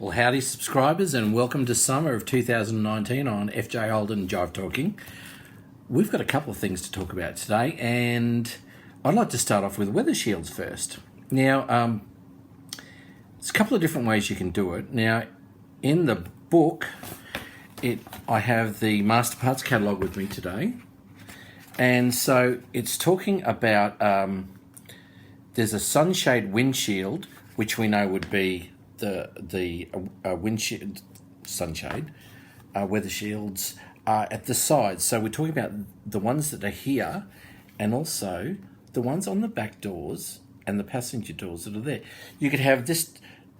Well, howdy, subscribers, and welcome to summer of 2019 on FJ Holden Jive Talking. We've got a couple of things to talk about today, and I'd like to start off with weather shields first. Now, there's a couple of different ways you can do it. Now, in the book, I have the Master Parts catalogue with me today, and so it's talking about there's a sunshade windshield, which we know would be the windshield sunshade weather shields at the sides. So we're talking about the ones that are here, and also the ones on the back doors and the passenger doors that are there. You could have this.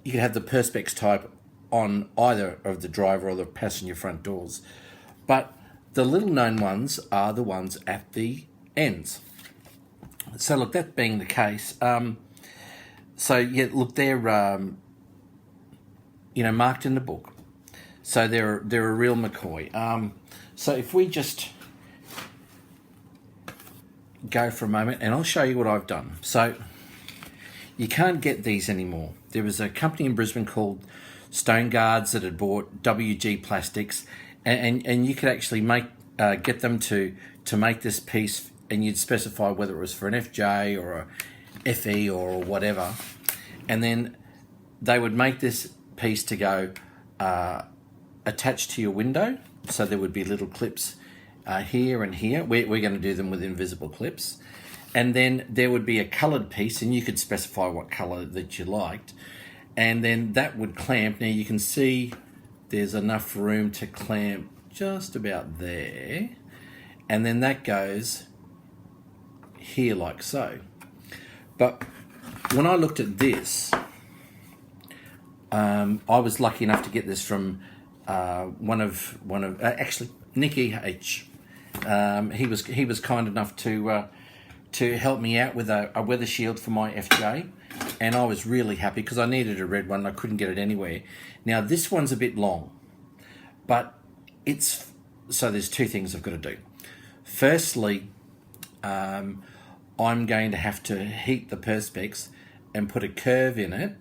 You could have the Perspex type on either of the driver or the passenger front doors, but the little known ones are the ones at the ends. So look, that being the case, so yeah, look, they're marked in the book, so they're a real McCoy. So if we just go for a moment, and I'll show you what I've done. So you can't get these anymore. There was a company in Brisbane called Stone Guards that had bought WG Plastics, and you could actually get them to make this piece, and you'd specify whether it was for an FJ or a FE or whatever, and then they would make this piece to go attached to your window. So there would be little clips here and here. We're going to do them with invisible clips. And then there would be a coloured piece, and you could specify what colour that you liked. And then that would clamp. Now you can see there's enough room to clamp just about there. And then that goes here like so. But when I looked at this, I was lucky enough to get this from one of actually Nick E.H. He was kind enough to help me out with a weather shield for my FJ, and I was really happy because I needed a red one and I couldn't get it anywhere. Now this one's a bit long, but so there's two things I've got to do. Firstly, I'm going to have to heat the Perspex and put a curve in it,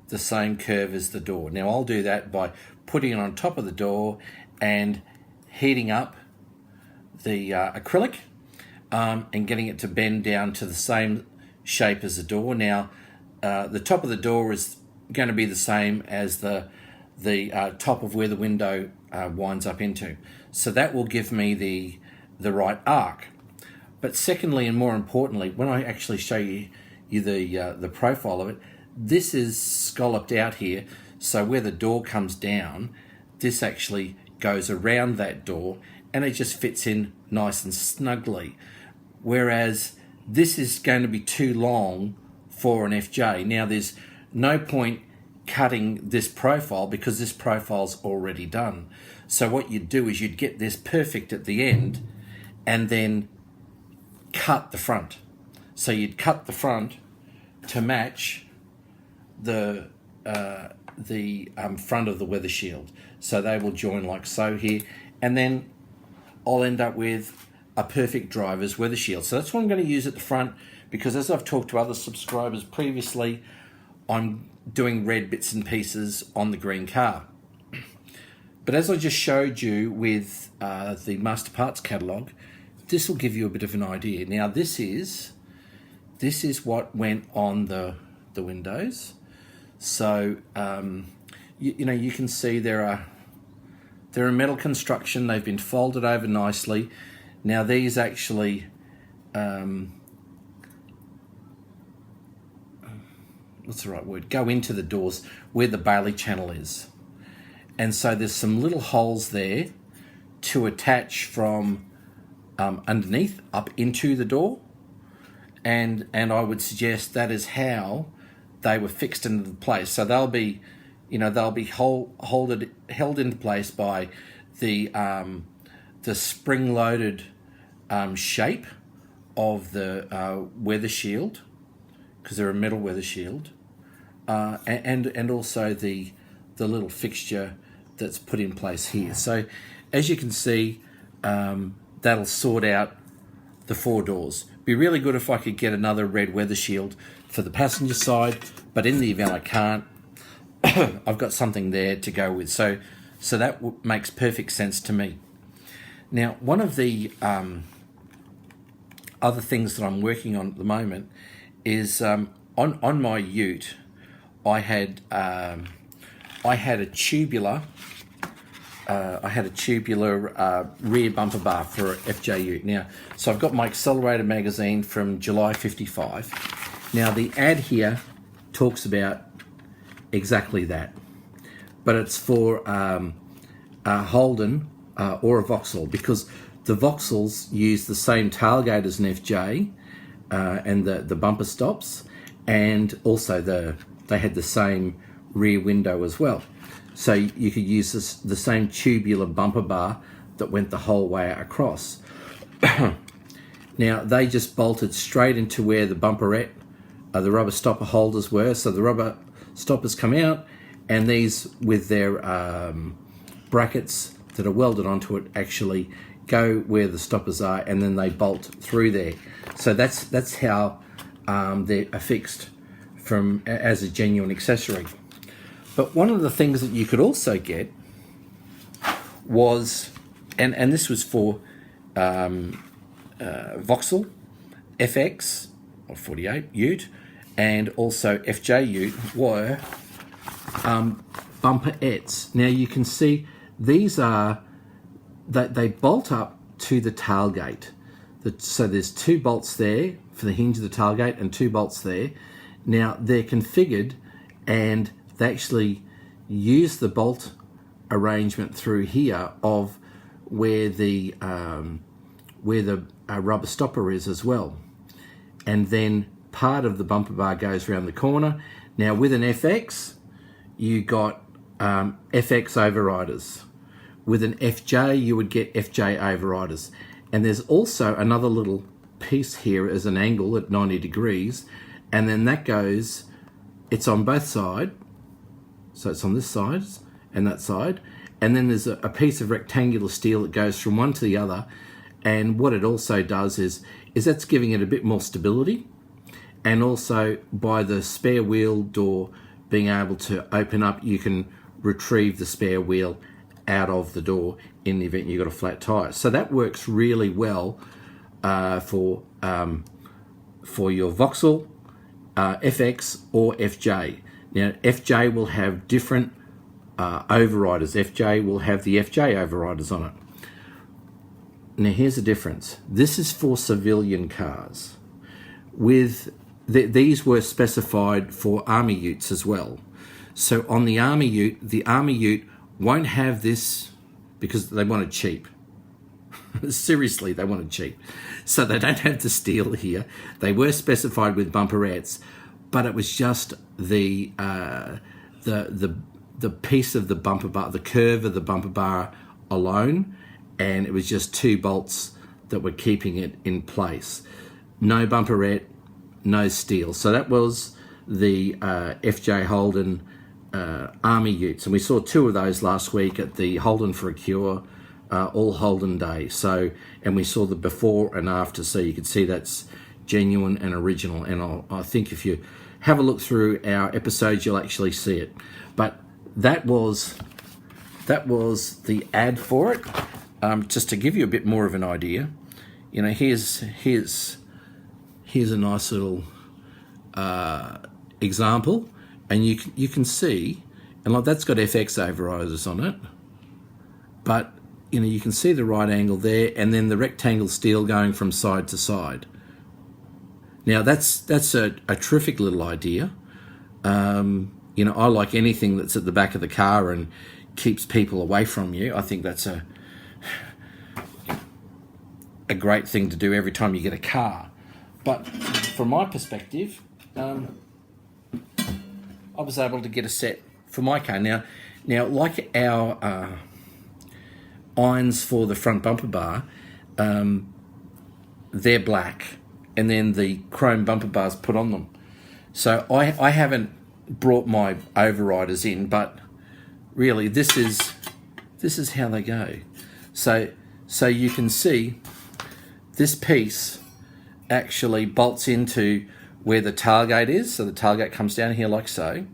the same curve as the door. Now I'll do that by putting it on top of the door and heating up the acrylic and getting it to bend down to the same shape as the door. Now the top of the door is going to be the same as the top of where the window winds up into. So that will give me the right arc. But secondly, and more importantly, when I actually show you the profile of it, this is scalloped out here, so where the door comes down, this actually goes around that door and it just fits in nice and snugly. Whereas this is going to be too long for an FJ. Now there's no point cutting this profile because this profile's already done. So what you'd do is you'd get this perfect at the end and then cut the front. So you'd cut the front to match the front of the weather shield, so they will join like so here, and then I'll end up with a perfect driver's weather shield. So that's what I'm going to use at the front, because as I've talked to other subscribers previously, I'm doing red bits and pieces on the green car. But as I just showed you with the Master Parts catalogue, this will give you a bit of an idea. Now this is what went on the windows. So you can see they're a metal construction. They've been folded over nicely. Now these actually what's the right word? Go into the doors where the Bailey channel is, and so there's some little holes there to attach from underneath up into the door, and I would suggest that is how they were fixed into place. So they'll be held into place by the spring-loaded shape of the weather shield, because they're a metal weather shield, and also the little fixture that's put in place here. So as you can see, that'll sort out the four doors. Be really good if I could get another red weather shield for the passenger side, but in the event I can't, I've got something there to go with. So that makes perfect sense to me. Now, one of the other things that I'm working on at the moment is on my ute. I had a tubular. Rear bumper bar for FJ ute. Now, so I've got my accelerator magazine from July '55. Now, the ad here talks about exactly that, but it's for a Holden or a Vauxhall, because the Vauxhalls use the same tailgate as an FJ and the bumper stops, and also they had the same rear window as well. So you could use the same tubular bumper bar that went the whole way across. Now, they just bolted straight into where the bumperette, the rubber stopper holders were. So the rubber stoppers come out, and these with their brackets that are welded onto it actually go where the stoppers are, and then they bolt through there. So that's how they're affixed as a genuine accessory. But one of the things that you could also get was, and this was for Vauxhall, FX, or 48 ute, and also FJ ute, were bumperettes. Now you can see these are, that they bolt up to the tailgate. So there's 2 bolts there for the hinge of the tailgate and 2 bolts there. Now they're configured, and they actually use the bolt arrangement through here of where the rubber stopper is as well. And then part of the bumper bar goes around the corner. Now with an FX, you got FX overriders. With an FJ, you would get FJ overriders. And there's also another little piece here as an angle at 90 degrees. And then that goes, it's on both sides. So it's on this side and that side. And then there's a piece of rectangular steel that goes from one to the other. And what it also does is that's giving it a bit more stability. And also, by the spare wheel door being able to open up, you can retrieve the spare wheel out of the door in the event you've got a flat tire. So that works really well for your Vauxhall, FX or FJ. Now, FJ will have different overriders. FJ will have the FJ overriders on it. Now, here's the difference. This is for civilian cars. These were specified for Army utes as well. So on the Army ute won't have this because they want it cheap. Seriously, they want it cheap. So they don't have the steel here. They were specified with bumperettes, but it was just the piece of the bumper bar, the curve of the bumper bar alone, and it was just 2 bolts that were keeping it in place. No bumperette, no steel. So that was the FJ Holden Army utes, and we saw 2 of those last week at the Holden for a Cure All Holden Day. So, and we saw the before and after, so you can see that's genuine and original. And I think if you have a look through our episodes, you'll actually see it. But that was the ad for it. Just to give you a bit more of an idea, you know, here's a nice little example, and you can see, and like that's got FX overriders on it, but you know, you can see the right angle there, and then the rectangle steel going from side to side. Now that's a terrific little idea. You know, I like anything that's at the back of the car and keeps people away from you. I think that's a great thing to do every time you get a car. But from my perspective, I was able to get a set for my car. Now like our irons for the front bumper bar, they're black, and then the chrome bumper bars put on them. So I haven't brought my overriders in, but really this is how they go. So you can see this piece actually bolts into where the tailgate is. So the tailgate comes down here like so,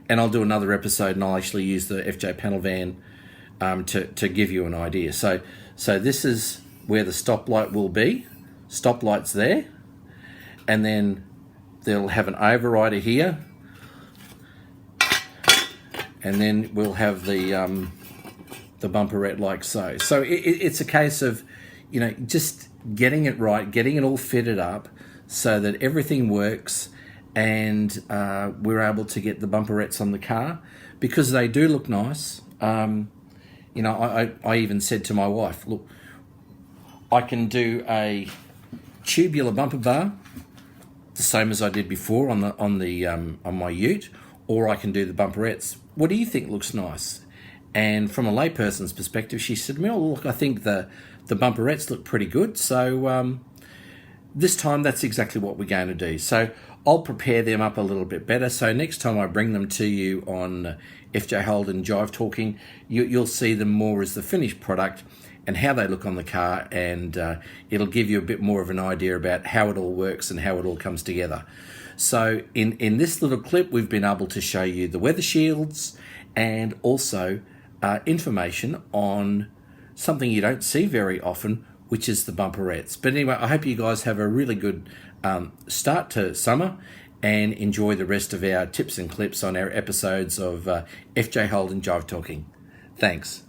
and I'll do another episode, and I'll actually use the FJ panel van to give you an idea. So this is where the stoplight will be. Stoplight's there, and then they'll have an overrider here, and then we'll have the bumperette like so. So it's a case of, you know, just getting it right, getting it all fitted up so that everything works, and we're able to get the bumperettes on the car because they do look nice. You know, I even said to my wife, look, I can do a tubular bumper bar, the same as I did before on my ute, or I can do the bumperettes. What do you think looks nice? And from a layperson's perspective, she said, well, look, I think the bumperettes look pretty good. So this time, that's exactly what we're going to do. So I'll prepare them up a little bit better. So next time I bring them to you on FJ Holden Jive Talking, you'll see them more as the finished product and how they look on the car, and it'll give you a bit more of an idea about how it all works and how it all comes together. So in this little clip, we've been able to show you the weather shields and also information on something you don't see very often, which is the bumperettes. But anyway, I hope you guys have a really good start to summer and enjoy the rest of our tips and clips on our episodes of FJ Holden Jive Talking. Thanks.